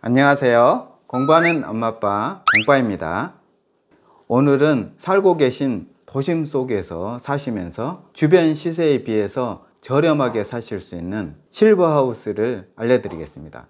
안녕하세요. 공부하는 엄마아빠 공빠입니다. 오늘은 살고 계신 도심 속에서 사시면서 주변 시세에 비해서 저렴하게 사실 수 있는 실버하우스를 알려드리겠습니다.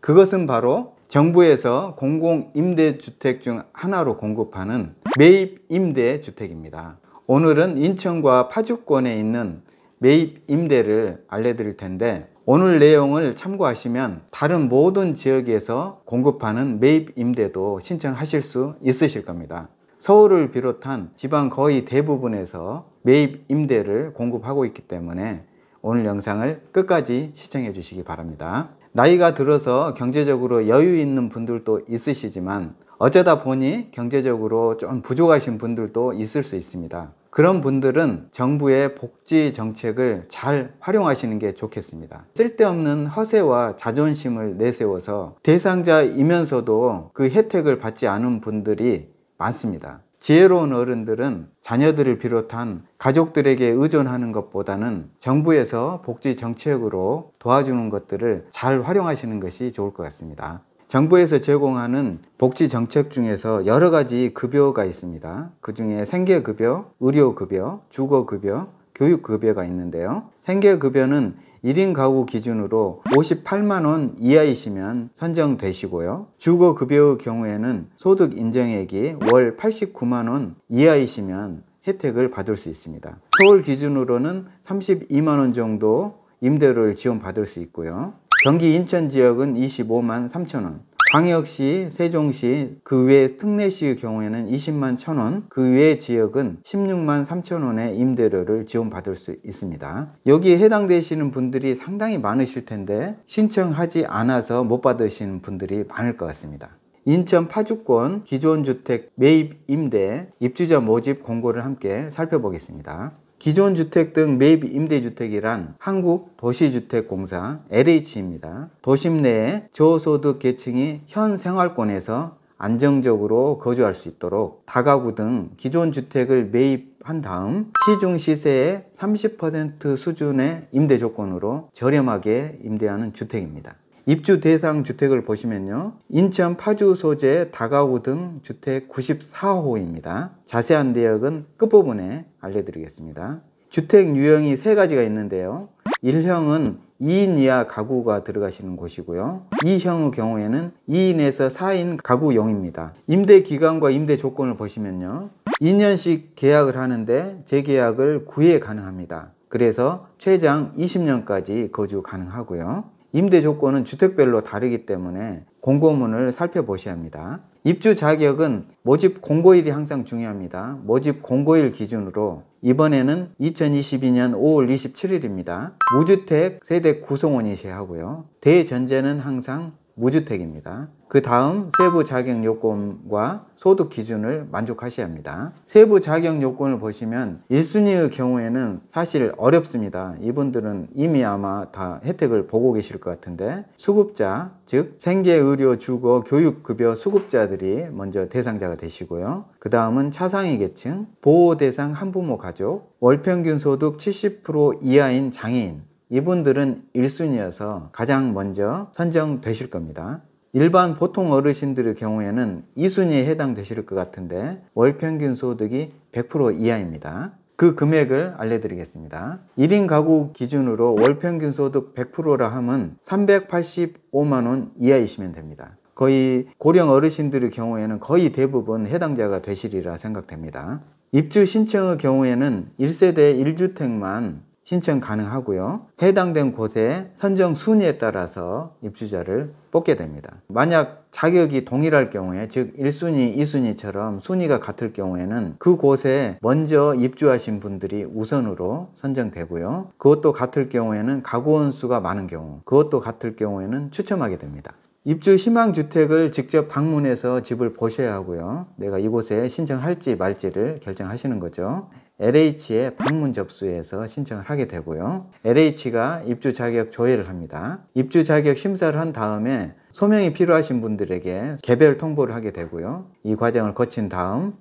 그것은 바로 정부에서 공공임대주택 중 하나로 공급하는 매입임대주택입니다. 오늘은 인천과 파주권에 있는 매입임대를 알려드릴 텐데, 오늘 내용을 참고하시면 다른 모든 지역에서 공급하는 매입임대도 신청하실 수 있으실 겁니다. 서울을 비롯한 지방 거의 대부분에서 매입임대를 공급하고 있기 때문에 오늘 영상을 끝까지 시청해 주시기 바랍니다. 나이가 들어서 경제적으로 여유 있는 분들도 있으시지만 어쩌다 보니 경제적으로 좀 부족하신 분들도 있을 수 있습니다. 그런 분들은 정부의 복지 정책을 잘 활용하시는 게 좋겠습니다. 쓸데없는 허세와 자존심을 내세워서 대상자이면서도 그 혜택을 받지 않은 분들이 많습니다. 지혜로운 어른들은 자녀들을 비롯한 가족들에게 의존하는 것보다는 정부에서 복지 정책으로 도와주는 것들을 잘 활용하시는 것이 좋을 것 같습니다. 정부에서 제공하는 복지 정책 중에서 여러 가지 급여가 있습니다. 그 중에 생계급여, 의료급여, 주거급여, 교육급여가 있는데요. 생계급여는 1인 가구 기준으로 58만원 이하이시면 선정되시고요. 주거급여의 경우에는 소득 인정액이 월 89만원 이하이시면 혜택을 받을 수 있습니다. 서울 기준으로는 32만원 정도 임대료를 지원받을 수 있고요. 경기 인천 지역은 25만 3천원, 광역시, 세종시, 그 외 특례시의 경우에는 20만 1천원, 그 외 지역은 16만 3천원의 임대료를 지원받을 수 있습니다. 여기에 해당되시는 분들이 상당히 많으실 텐데 신청하지 않아서 못 받으시는 분들이 많을 것 같습니다. 인천 파주권 기존주택 매입 임대 입주자 모집 공고를 함께 살펴보겠습니다. 기존 주택 등 매입 임대주택이란 한국도시주택공사 LH입니다. 도심 내에 저소득 계층이 현 생활권에서 안정적으로 거주할 수 있도록 다가구 등 기존 주택을 매입한 다음 시중 시세의 30% 수준의 임대 조건으로 저렴하게 임대하는 주택입니다. 입주 대상 주택을 보시면요, 인천 파주 소재 다가구 등 주택 94호입니다. 자세한 내역은 끝부분에 알려드리겠습니다. 주택 유형이 세 가지가 있는데요, 1형은 2인 이하 가구가 들어가시는 곳이고요, 2형의 경우에는 2인에서 4인 가구용입니다. 임대 기간과 임대 조건을 보시면요, 2년씩 계약을 하는데 재계약을 9회 가능합니다. 그래서 최장 20년까지 거주 가능하고요. 임대 조건은 주택별로 다르기 때문에 공고문을 살펴보셔야 합니다. 입주 자격은 모집 공고일이 항상 중요합니다. 모집 공고일 기준으로 이번에는 2022년 5월 27일입니다. 무주택 세대 구성원이셔야 하고요. 대전제는 항상 무주택입니다. 그 다음 세부 자격 요건과 소득 기준을 만족하셔야 합니다. 세부 자격 요건을 보시면 1순위의 경우에는 사실 어렵습니다. 이분들은 이미 아마 다 혜택을 보고 계실 것 같은데, 수급자, 즉 생계, 의료, 주거, 교육급여 수급자들이 먼저 대상자가 되시고요. 그 다음은 차상위 계층, 보호 대상 한부모 가족, 월평균 소득 70% 이하인 장애인, 이분들은 1순위여서 가장 먼저 선정되실 겁니다. 일반 보통 어르신들의 경우에는 2순위에 해당되실 것 같은데 월평균 소득이 100% 이하입니다. 그 금액을 알려드리겠습니다. 1인 가구 기준으로 월평균 소득 100%라 하면 385만원 이하이시면 됩니다. 거의 고령 어르신들의 경우에는 거의 대부분 해당자가 되시리라 생각됩니다. 입주 신청의 경우에는 1세대 1주택만 신청 가능하고요. 해당된 곳의 선정 순위에 따라서 입주자를 뽑게 됩니다. 만약 자격이 동일할 경우에, 즉 1순위, 2순위처럼 순위가 같을 경우에는 그곳에 먼저 입주하신 분들이 우선으로 선정되고요. 그것도 같을 경우에는 가구원 수가 많은 경우, 그것도 같을 경우에는 추첨하게 됩니다. 입주 희망주택을 직접 방문해서 집을 보셔야 하고요. 내가 이곳에 신청할지 말지를 결정하시는 거죠. LH에 방문 접수해서 신청을 하게 되고요. LH가 입주 자격 조회를 합니다. 입주 자격 심사를 한 다음에 소명이 필요하신 분들에게 개별 통보를 하게 되고요. 이 과정을 거친 다음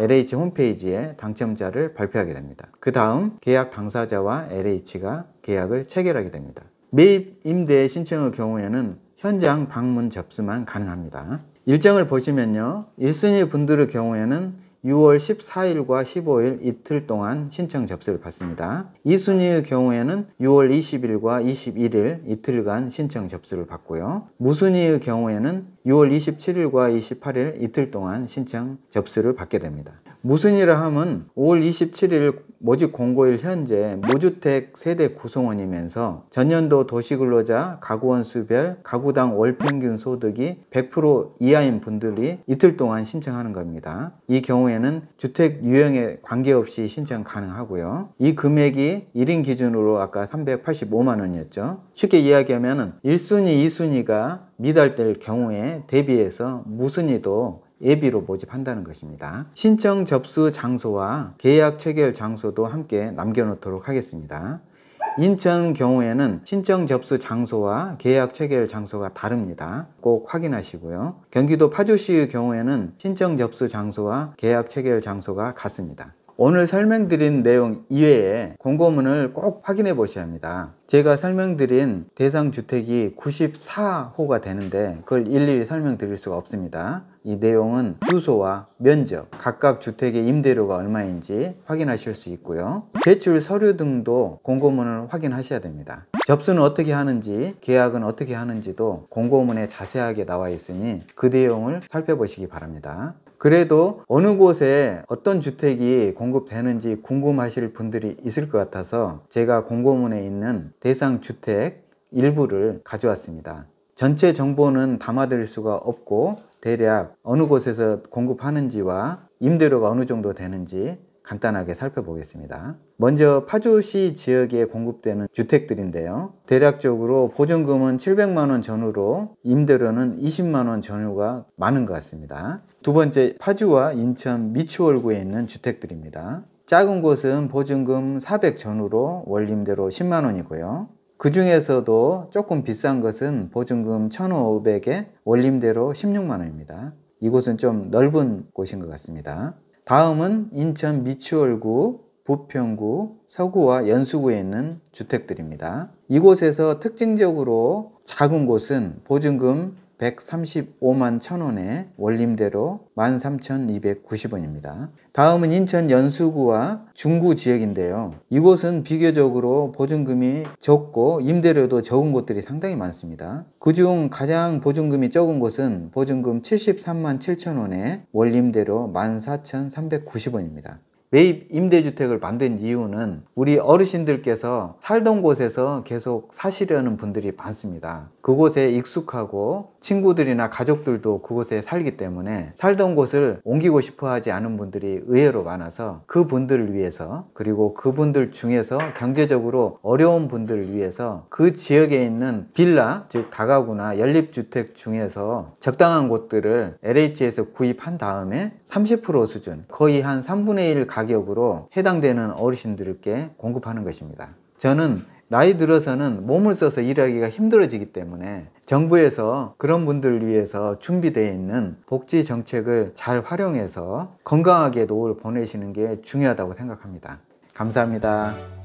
LH 홈페이지에 당첨자를 발표하게 됩니다. 그 다음 계약 당사자와 LH가 계약을 체결하게 됩니다. 매입 임대 신청의 경우에는 현장 방문 접수만 가능합니다. 일정을 보시면요, 1순위 분들의 경우에는 6월 14일과 15일 이틀 동안 신청 접수를 받습니다. 2순위의 경우에는 6월 20일과 21일 이틀간 신청 접수를 받고요. 무순위의 경우에는 6월 27일과 28일 이틀 동안 신청 접수를 받게 됩니다. 무순위라 하면 5월 27일 모집 공고일 현재 무주택 세대 구성원이면서 전년도 도시근로자 가구원 수별 가구당 월평균 소득이 100% 이하인 분들이 이틀 동안 신청하는 겁니다. 이 경우에는 주택 유형에 관계없이 신청 가능하고요. 이 금액이 1인 기준으로 아까 385만 원이었죠. 쉽게 이야기하면 1순위, 2순위가 미달될 경우에 대비해서 무순위도 예비로 모집한다는 것입니다. 신청 접수 장소와 계약 체결 장소도 함께 남겨놓도록 하겠습니다. 인천 경우에는 신청 접수 장소와 계약 체결 장소가 다릅니다. 꼭 확인하시고요. 경기도 파주시의 경우에는 신청 접수 장소와 계약 체결 장소가 같습니다. 오늘 설명드린 내용 이외에 공고문을 꼭 확인해 보셔야 합니다. 제가 설명드린 대상 주택이 94호가 되는데 그걸 일일이 설명드릴 수가 없습니다. 이 내용은 주소와 면적, 각각 주택의 임대료가 얼마인지 확인하실 수 있고요. 제출 서류 등도 공고문을 확인하셔야 됩니다. 접수는 어떻게 하는지, 계약은 어떻게 하는지도 공고문에 자세하게 나와 있으니 그 내용을 살펴보시기 바랍니다. 그래도 어느 곳에 어떤 주택이 공급되는지 궁금하실 분들이 있을 것 같아서 제가 공고문에 있는 대상 주택 일부를 가져왔습니다. 전체 정보는 담아드릴 수가 없고 대략 어느 곳에서 공급하는지와 임대료가 어느 정도 되는지 간단하게 살펴보겠습니다. 먼저 파주시 지역에 공급되는 주택들인데요. 대략적으로 보증금은 700만 원 전후로 임대료는 20만 원 전후가 많은 것 같습니다. 두 번째, 파주와 인천 미추홀구에 있는 주택들입니다. 작은 곳은 보증금 400 전후로 월임대로 10만 원이고요. 그 중에서도 조금 비싼 것은 보증금 1,500에 월임대로 16만 원입니다. 이곳은 좀 넓은 곳인 것 같습니다. 다음은 인천 미추홀구, 부평구, 서구와 연수구에 있는 주택들입니다. 이곳에서 특징적으로 작은 곳은 보증금 135만 1,000원에 월임대로 13,290원입니다. 다음은 인천 연수구와 중구 지역인데요. 이곳은 비교적으로 보증금이 적고 임대료도 적은 곳들이 상당히 많습니다. 그중 가장 보증금이 적은 곳은 보증금 73만 7,000원에 월임대로 14,390원입니다. 매입 임대주택을 만든 이유는 우리 어르신들께서 살던 곳에서 계속 사시려는 분들이 많습니다. 그곳에 익숙하고 친구들이나 가족들도 그곳에 살기 때문에 살던 곳을 옮기고 싶어 하지 않은 분들이 의외로 많아서 그 분들을 위해서, 그리고 그분들 중에서 경제적으로 어려운 분들을 위해서 그 지역에 있는 빌라, 즉 다가구나 연립주택 중에서 적당한 곳들을 LH에서 구입한 다음에 30% 수준, 거의 한 3분의 1 가격으로 해당되는 어르신들께 공급하는 것입니다. 저는 나이 들어서는 몸을 써서 일하기가 힘들어지기 때문에 정부에서 그런 분들을 위해서 준비되어 있는 복지 정책을 잘 활용해서 건강하게 노후를 보내시는 게 중요하다고 생각합니다. 감사합니다.